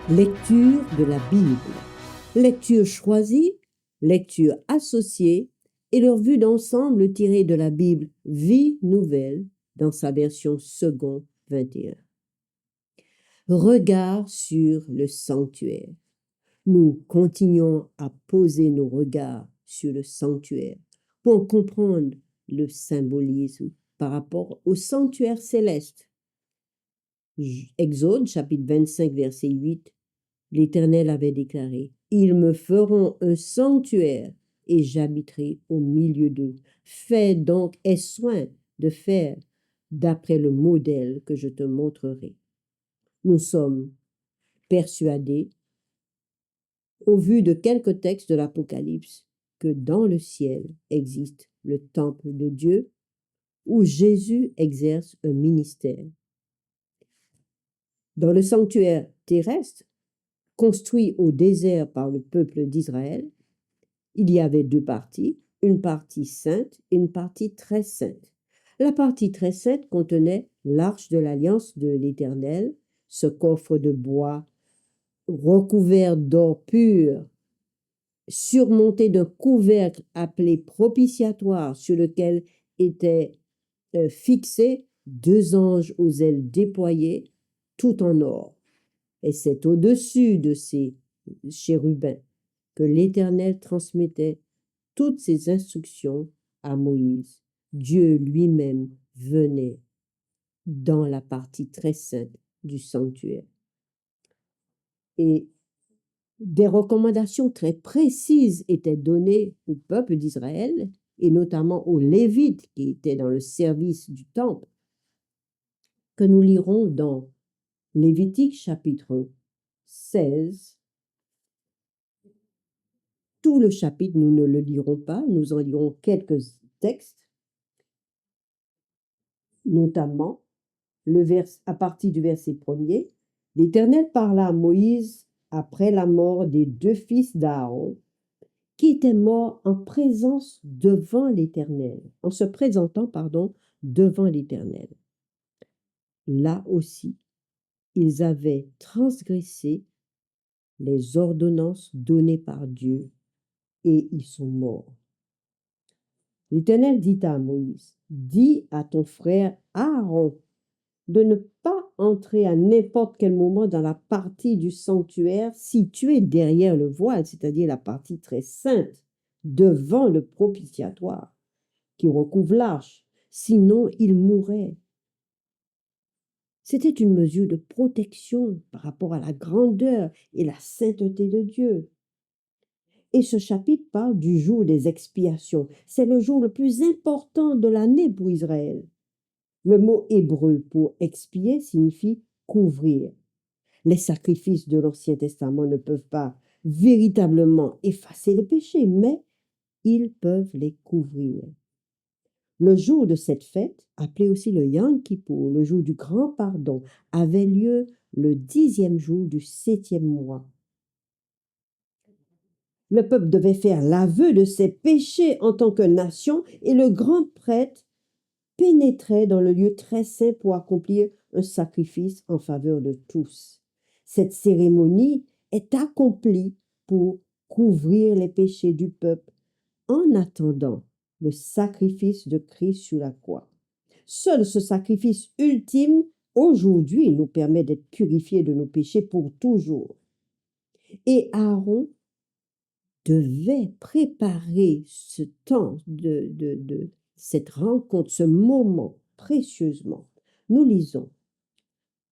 Lecture de la Bible. Lecture choisie, lecture associée et leur vue d'ensemble tirée de la Bible Vie nouvelle dans sa version second 21. Regard sur le sanctuaire. Nous continuons à poser nos regards sur le sanctuaire pour comprendre le symbolisme par rapport au sanctuaire céleste. Exode chapitre 25 verset 8. L'Éternel avait déclaré, « Ils me feront un sanctuaire et j'habiterai au milieu d'eux. Fais donc, aie soin de faire d'après le modèle que je te montrerai. » Nous sommes persuadés, au vu de quelques textes de l'Apocalypse, que dans le ciel existe le temple de Dieu où Jésus exerce un ministère. Dans le sanctuaire terrestre, construit au désert par le peuple d'Israël, il y avait deux parties, une partie sainte et une partie très sainte. La partie très sainte contenait l'arche de l'alliance de l'Éternel, ce coffre de bois recouvert d'or pur, surmonté d'un couvercle appelé propitiatoire, sur lequel étaient fixés deux anges aux ailes déployées, tout en or. Et c'est au-dessus de ces chérubins que l'Éternel transmettait toutes ses instructions à Moïse. Dieu lui-même venait dans la partie très sainte du sanctuaire. Et des recommandations très précises étaient données au peuple d'Israël et notamment aux Lévites qui étaient dans le service du temple, que nous lirons dans Lévitique chapitre 16. Tout le chapitre, nous ne le lirons pas, nous en lirons quelques textes, notamment à partir du verset 1er. L'Éternel parla à Moïse après la mort des deux fils d'Aaron, qui étaient morts en se présentant devant l'Éternel. Là aussi, ils avaient transgressé les ordonnances données par Dieu et ils sont morts. L'Éternel dit à Moïse, « Dis à ton frère Aaron de ne pas entrer à n'importe quel moment dans la partie du sanctuaire située derrière le voile, c'est-à-dire la partie très sainte, devant le propitiatoire qui recouvre l'arche, sinon il mourrait. » C'était une mesure de protection par rapport à la grandeur et la sainteté de Dieu. Et ce chapitre parle du jour des expiations. C'est le jour le plus important de l'année pour Israël. Le mot hébreu pour expier signifie couvrir. Les sacrifices de l'Ancien Testament ne peuvent pas véritablement effacer les péchés, mais ils peuvent les couvrir. Le jour de cette fête, appelé aussi le Yom Kippour, le jour du grand pardon, avait lieu le 10e jour du 7e mois. Le peuple devait faire l'aveu de ses péchés en tant que nation et le grand prêtre pénétrait dans le lieu très saint pour accomplir un sacrifice en faveur de tous. Cette cérémonie est accomplie pour couvrir les péchés du peuple en attendant le sacrifice de Christ sur la croix. Seul ce sacrifice ultime, aujourd'hui, nous permet d'être purifiés de nos péchés pour toujours. Et Aaron devait préparer ce temps de cette rencontre, ce moment, précieusement. Nous lisons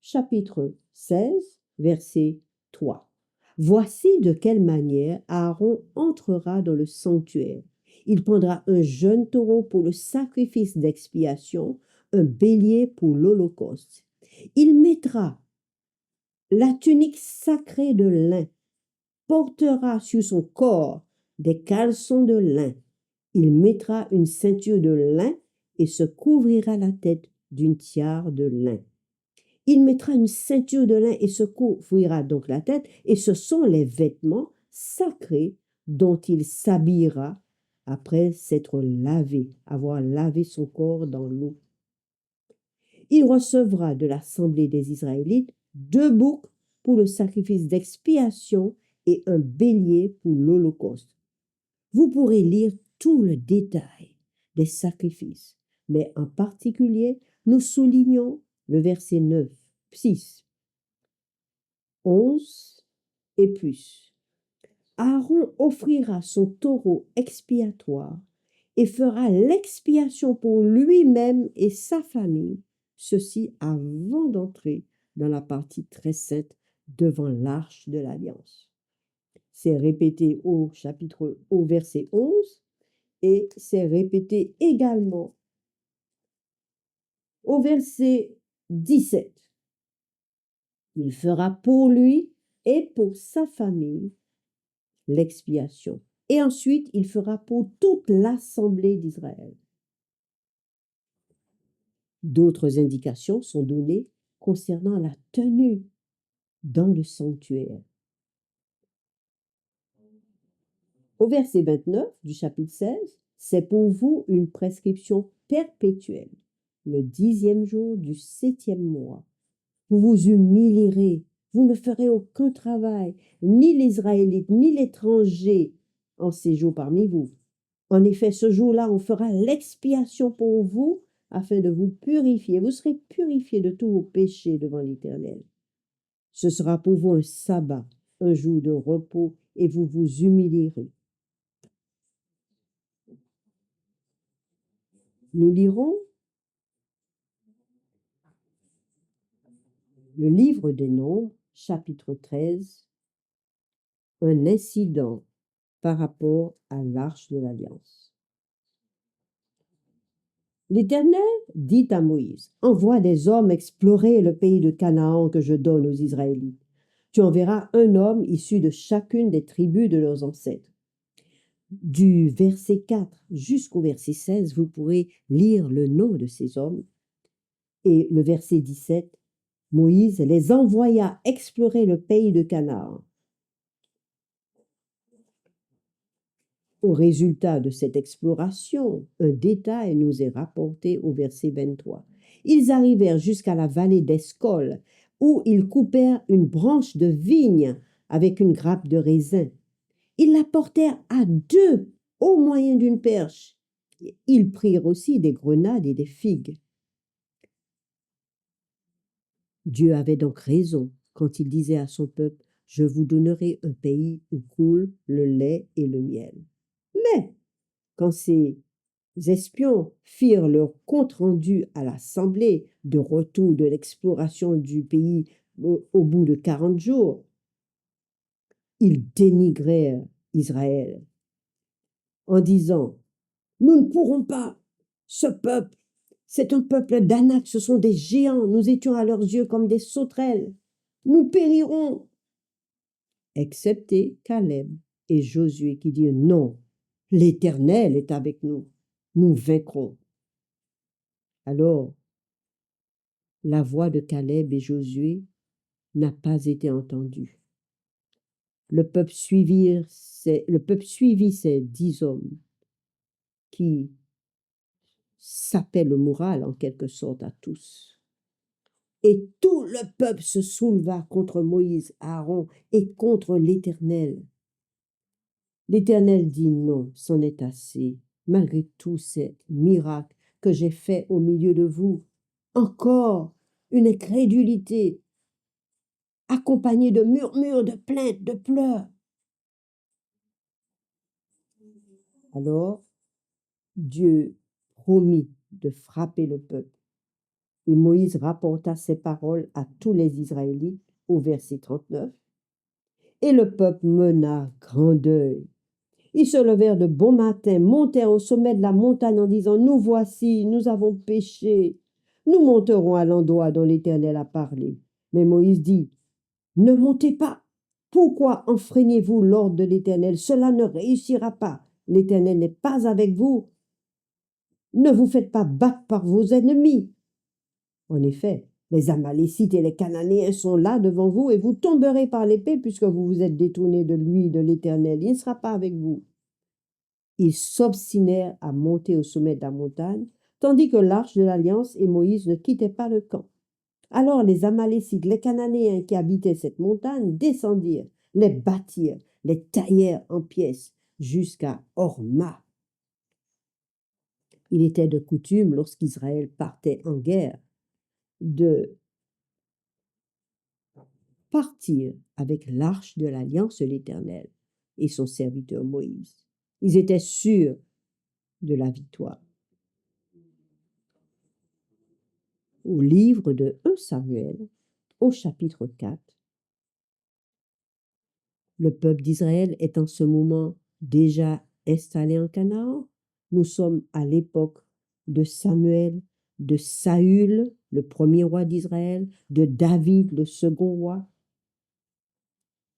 chapitre 16, verset 3. « Voici de quelle manière Aaron entrera dans le sanctuaire. Il prendra un jeune taureau pour le sacrifice d'expiation, un bélier pour l'holocauste. Il mettra la tunique sacrée de lin, portera sur son corps des caleçons de lin. Il mettra une ceinture de lin et se couvrira la tête d'une tiare de lin. » Il mettra une ceinture de lin et se couvrira donc la tête, et ce sont les vêtements sacrés dont il s'habillera après s'être lavé, avoir lavé son corps dans l'eau. Il recevra de l'assemblée des Israélites 2 boucs pour le sacrifice d'expiation et un bélier pour l'Holocauste. Vous pourrez lire tout le détail des sacrifices, mais en particulier, nous soulignons le verset 9, 6, 11 et plus. Aaron offrira son taureau expiatoire et fera l'expiation pour lui-même et sa famille, ceci avant d'entrer dans la partie très sainte devant l'arche de l'Alliance. C'est répété au verset 11 et c'est répété également au verset 17. Il fera pour lui et pour sa famille l'expiation. Et ensuite, il fera pour toute l'assemblée d'Israël. D'autres indications sont données concernant la tenue dans le sanctuaire. Au verset 29 du chapitre 16, c'est pour vous une prescription perpétuelle. Le 10e jour du 7e mois, vous vous humilierez, vous ne ferez aucun travail, ni l'Israélite, ni l'étranger en séjour parmi vous. En effet, ce jour-là, on fera l'expiation pour vous afin de vous purifier. Vous serez purifiés de tous vos péchés devant l'Éternel. Ce sera pour vous un sabbat, un jour de repos, et vous vous humilierez. Nous lirons le livre des Nombres, chapitre 13, un incident par rapport à l'arche de l'Alliance. L'Éternel dit à Moïse, « Envoie des hommes explorer le pays de Canaan que je donne aux Israélites. Tu enverras un homme issu de chacune des tribus de leurs ancêtres. » Du verset 4 jusqu'au verset 16, vous pourrez lire le nom de ces hommes. Et le verset 17, Moïse les envoya explorer le pays de Canaan. Au résultat de cette exploration, un détail nous est rapporté au verset 23. Ils arrivèrent jusqu'à la vallée d'Escol, où ils coupèrent une branche de vigne avec une grappe de raisin. Ils la portèrent à deux au moyen d'une perche. Ils prirent aussi des grenades et des figues. Dieu avait donc raison quand il disait à son peuple, « Je vous donnerai un pays où coule le lait et le miel. » Mais quand ces espions firent leur compte-rendu à l'assemblée de retour de l'exploration du pays au bout de 40 jours, ils dénigrèrent Israël en disant, « Nous ne pourrons pas, ce peuple, c'est un peuple d'Anak, ce sont des géants, nous étions à leurs yeux comme des sauterelles, nous périrons. » Excepté Caleb et Josué qui dirent, « Non, l'Éternel est avec nous, nous vaincrons. » Alors, la voix de Caleb et Josué n'a pas été entendue. Le peuple suivit ces 10 hommes qui sapaient le moral en quelque sorte à tous. Et tout le peuple se souleva contre Moïse, Aaron et contre l'Éternel. L'Éternel dit, « Non, c'en est assez. Malgré tous ces miracles que j'ai faits au milieu de vous, encore une incrédulité accompagnée de murmures, de plaintes, de pleurs. » Alors, Dieu promit de frapper le peuple. Et Moïse rapporta ces paroles à tous les Israélites au verset 39. Et le peuple mena grand deuil. Ils se levèrent de bon matin, montèrent au sommet de la montagne en disant, « Nous voici, nous avons péché. Nous monterons à l'endroit dont l'Éternel a parlé. » Mais Moïse dit, « Ne montez pas. Pourquoi enfreignez-vous l'ordre de l'Éternel? Cela ne réussira pas. L'Éternel n'est pas avec vous. Ne vous faites pas battre par vos ennemis. » En effet, les Amalécites et les Cananéens sont là devant vous et vous tomberez par l'épée puisque vous vous êtes détournés de lui, de l'Éternel. Il ne sera pas avec vous. Ils s'obstinèrent à monter au sommet de la montagne, tandis que l'arche de l'Alliance et Moïse ne quittaient pas le camp. Alors les Amalécites, les Cananéens qui habitaient cette montagne descendirent, les bâtirent, les taillèrent en pièces jusqu'à Horma. Il était de coutume, lorsqu'Israël partait en guerre, de partir avec l'arche de l'alliance de l'Éternel et son serviteur Moïse. Ils étaient sûrs de la victoire. Au livre de 1 Samuel, au chapitre 4, le peuple d'Israël est en ce moment déjà installé en Canaan. Nous sommes à l'époque de Samuel, de Saül, le premier roi d'Israël, de David, le second roi.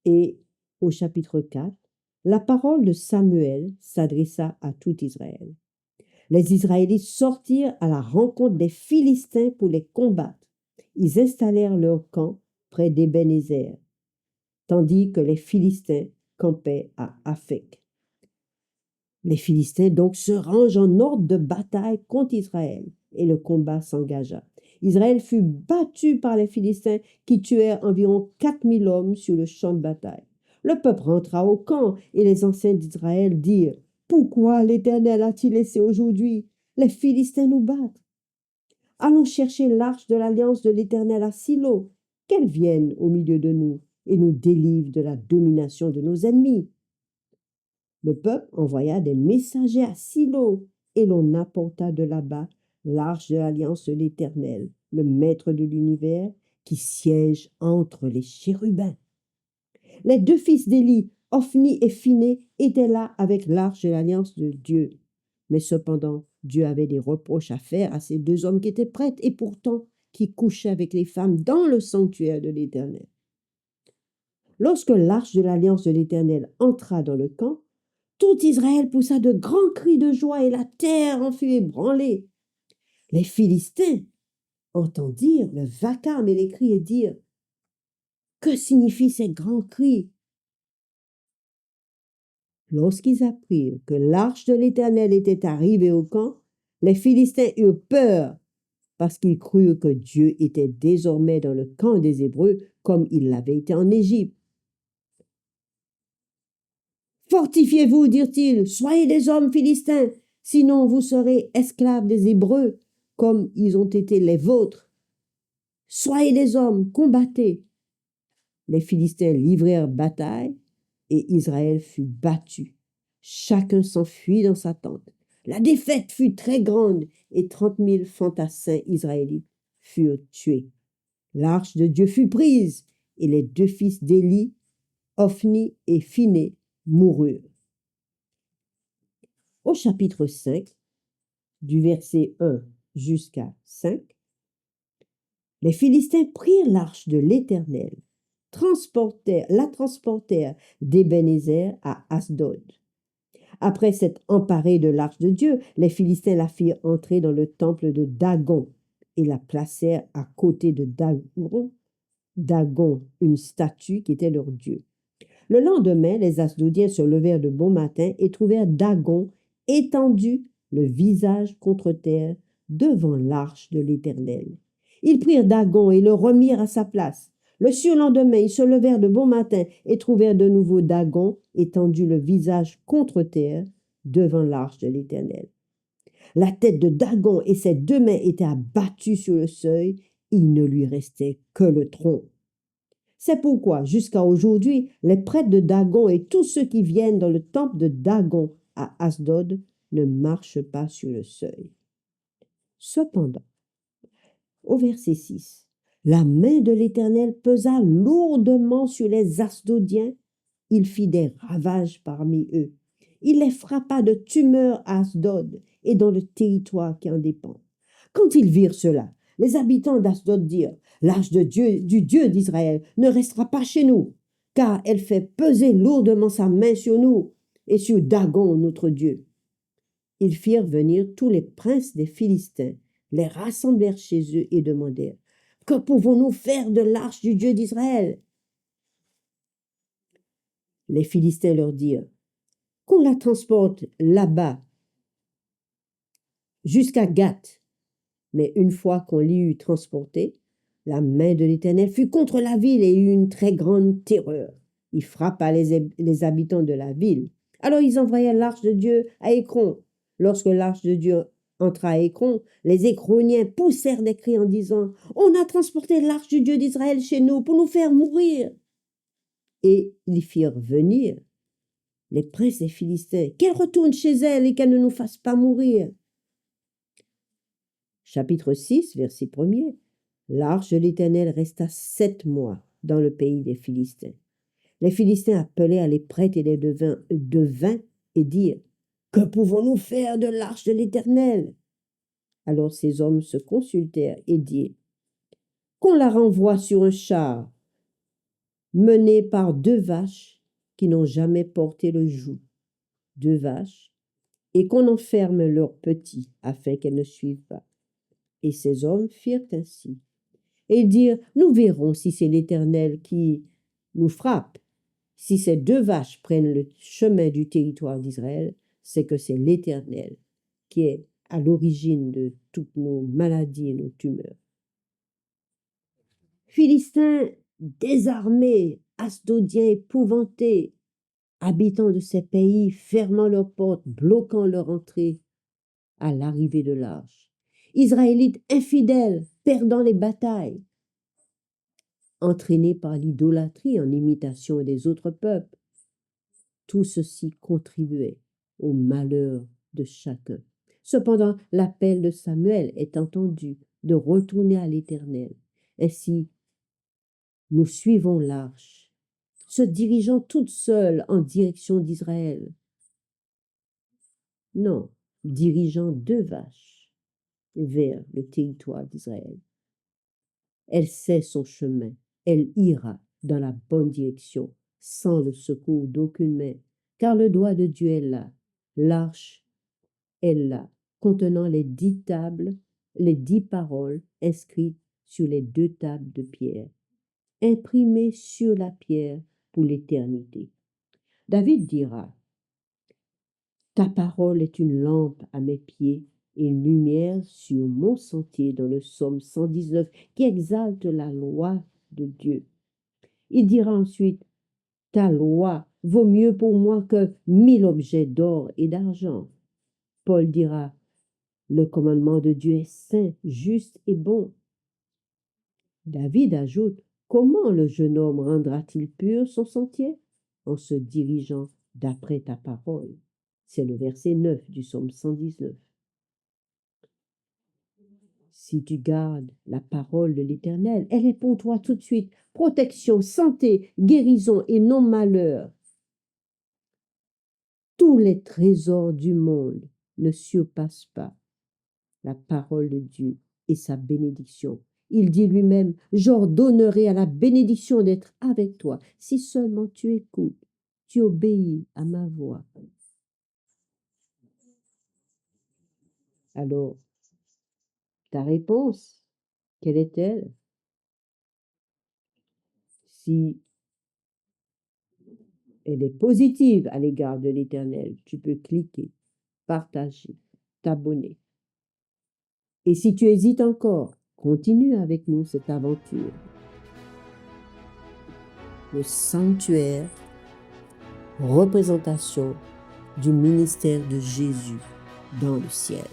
Et au chapitre 4, la parole de Samuel s'adressa à tout Israël. Les Israélites sortirent à la rencontre des Philistins pour les combattre. Ils installèrent leur camp près d'Ébenézer, tandis que les Philistins campaient à Aphek. Les Philistins donc se rangent en ordre de bataille contre Israël, et le combat s'engagea. Israël fut battu par les Philistins qui tuèrent environ 4000 hommes sur le champ de bataille. Le peuple rentra au camp et les anciens d'Israël dirent: Pourquoi l'Éternel a-t-il laissé aujourd'hui les Philistins nous battre? Allons chercher l'arche de l'alliance de l'Éternel à Silo, qu'elle vienne au milieu de nous et nous délivre de la domination de nos ennemis. Le peuple envoya des messagers à Silo et l'on apporta de là-bas l'arche de l'alliance de l'Éternel, le maître de l'univers, qui siège entre les chérubins. Les deux fils d'Élie, Ophni et Phiné, étaient là avec l'arche de l'alliance de Dieu. Mais cependant, Dieu avait des reproches à faire à ces deux hommes qui étaient prêtres et pourtant qui couchaient avec les femmes dans le sanctuaire de l'Éternel. Lorsque l'arche de l'alliance de l'Éternel entra dans le camp, tout Israël poussa de grands cris de joie et la terre en fut ébranlée. Les Philistins entendirent le vacarme et les cris et dirent: Que signifient ces grands cris? Lorsqu'ils apprirent que l'arche de l'Éternel était arrivée au camp, les Philistins eurent peur parce qu'ils crurent que Dieu était désormais dans le camp des Hébreux comme il l'avait été en Égypte. Fortifiez-vous, dirent-ils, soyez des hommes philistins, sinon vous serez esclaves des Hébreux, comme ils ont été les vôtres. Soyez des hommes, combattez. Les Philistins livrèrent bataille, et Israël fut battu. Chacun s'enfuit dans sa tente. La défaite fut très grande, et 30 000 fantassins israélites furent tués. L'arche de Dieu fut prise, et les deux fils d'Élie, Ophni et Phiné, moururent. Au chapitre 5, du verset 1 jusqu'à 5, les Philistins prirent l'arche de l'Éternel, la transportèrent d'Ébenézer à Asdod. Après s'être emparés de l'arche de Dieu, les Philistins la firent entrer dans le temple de Dagon et la placèrent à côté de Dagon, une statue qui était leur Dieu. Le lendemain, les Asdodiens se levèrent de bon matin et trouvèrent Dagon étendu, le visage contre terre, devant l'arche de l'Éternel. Ils prirent Dagon et le remirent à sa place. Le surlendemain, ils se levèrent de bon matin et trouvèrent de nouveau Dagon étendu, le visage contre terre, devant l'arche de l'Éternel. La tête de Dagon et ses deux mains étaient abattues sur le seuil, il ne lui restait que le tronc. C'est pourquoi, jusqu'à aujourd'hui, les prêtres de Dagon et tous ceux qui viennent dans le temple de Dagon à Asdod ne marchent pas sur le seuil. Cependant, au verset 6, la main de l'Éternel pesa lourdement sur les Asdodiens. Il fit des ravages parmi eux. Il les frappa de tumeurs à Asdod et dans le territoire qui en dépend. Quand ils virent cela, les habitants d'Asdod dirent: L'arche de Dieu, du Dieu d'Israël ne restera pas chez nous, car elle fait peser lourdement sa main sur nous et sur Dagon, notre Dieu. Ils firent venir tous les princes des Philistins, les rassemblèrent chez eux et demandèrent: Que pouvons-nous faire de l'arche du Dieu d'Israël? Les Philistins leur dirent: Qu'on la transporte là-bas jusqu'à Gath. Mais une fois qu'on l'y eut transportée, La main de l'Éternel fut contre la ville et eut une très grande terreur. Il frappa les habitants de la ville. Alors ils envoyèrent l'arche de Dieu à Écron. Lorsque l'arche de Dieu entra à Écron, les Écroniens poussèrent des cris en disant « On a transporté l'arche du Dieu d'Israël chez nous pour nous faire mourir !» Et ils firent venir les princes des Philistins, qu'elle retourne chez elle et qu'elle ne nous fasse pas mourir. Chapitre 6, verset 1er. L'arche de l'Éternel resta 7 mois dans le pays des Philistins. Les Philistins appelèrent les prêtres et les devins et dirent « Que pouvons-nous faire de l'arche de l'Éternel » Alors ces hommes se consultèrent et dirent « Qu'on la renvoie sur un char mené par 2 vaches qui n'ont jamais porté le joug, 2 vaches, et qu'on enferme leurs petits afin qu'elles ne suivent pas. » Et ces hommes firent ainsi. Et ils dirent, nous verrons si c'est l'Éternel qui nous frappe. Si ces 2 vaches prennent le chemin du territoire d'Israël, c'est que c'est l'Éternel qui est à l'origine de toutes nos maladies et nos tumeurs. Philistins désarmés, Asdodiens épouvantés, habitants de ces pays fermant leurs portes, bloquant leur entrée à l'arrivée de l'arche. Israélites infidèles, perdant les batailles, entraînés par l'idolâtrie en imitation des autres peuples. Tout ceci contribuait au malheur de chacun. Cependant, l'appel de Samuel est entendu de retourner à l'Éternel. Ainsi, nous suivons l'arche, se dirigeant toute seule en direction d'Israël. Non, dirigeant 2 vaches vers le territoire d'Israël. Elle sait son chemin, elle ira dans la bonne direction, sans le secours d'aucune main, car le doigt de Dieu est là, l'arche est là, contenant les 10 tables, les 10 paroles inscrites sur les 2 tables de pierre, imprimées sur la pierre pour l'éternité. David dira, « Ta parole est une lampe à mes pieds et une lumière sur mon sentier » dans le psaume 119 qui exalte la loi de Dieu. Il dira ensuite, « Ta loi vaut mieux pour moi que 1000 objets d'or et d'argent. » Paul dira, « Le commandement de Dieu est saint, juste et bon. » David ajoute, « Comment le jeune homme rendra-t-il pur son sentier? En se dirigeant d'après ta parole. » C'est le verset 9 du psaume 119. Si tu gardes la parole de l'Éternel, elle est pour toi tout de suite protection, santé, guérison et non malheur. Tous les trésors du monde ne surpassent pas la parole de Dieu et sa bénédiction. Il dit lui-même, j'ordonnerai à la bénédiction d'être avec toi, si seulement tu écoutes, tu obéis à ma voix. Alors, ta réponse, quelle est-elle? Si elle est positive à l'égard de l'Éternel, tu peux cliquer, partager, t'abonner. Et si tu hésites encore, continue avec nous cette aventure. Le sanctuaire, représentation du ministère de Jésus dans le ciel.